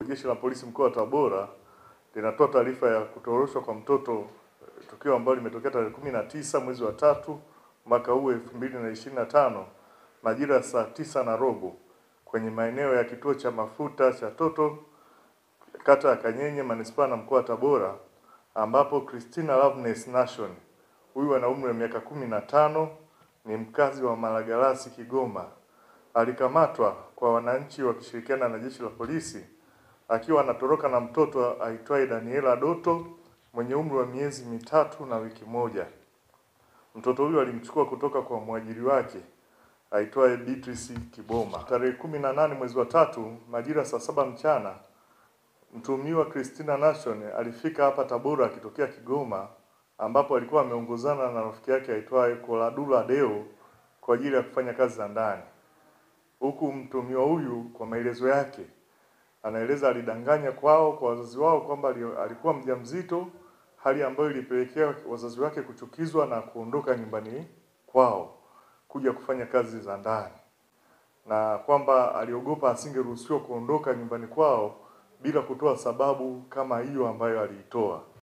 Jeshi la Polisi mkoa wa Tabora linatoa taarifa ya kutoroshwa kwa mtoto, tukio ambalo limetokea tarehe 19 mwezi wa 3 mwaka huu 2025 majira ya saa 9:15 kwenye maeneo ya kituo cha mafuta cha Toto, kata ya Kanyenye, manispaa na mkoa wa Tabora, ambapo Christina Loveness Nation, huyu ana umri wa miaka 15, ni mkazi wa Malagarasi, Kigoma, alikamatwa kwa wananchi wakishirikiana na Jeshi la Polisi akiwa anatoroka na mtoto aitwaye Daniela Doto mwenye umri wa miezi 3 na wiki moja. Mtoto huyo alimchukua kutoka kwa mwajiri wake aitwaye Beatrice Kiboma. Tarehe 18 mwezi wa 3 majira saa 7 mchana, mtuhumiwa Christina Nation alifika hapa Tabora akitokea Kigoma, ambapo alikuwa ameongozana na rafiki yake aitwaye Koladula Deo kwa ajili ya kufanya kazi za ndani. Huku mtuhumiwa huyu kwa maelezo yake anaeleza alidanganya kwa wazazi wao kwamba alikuwa mjamzito, hali ambayo ilipelekea wazazi wake kuchukizwa na kuondoka nyumbani kwao kuja kufanya kazi za ndani, na kwamba aliogopa asingeruhusiwa kuondoka nyumbani kwao bila kutoa sababu kama hiyo ambayo aliitoa.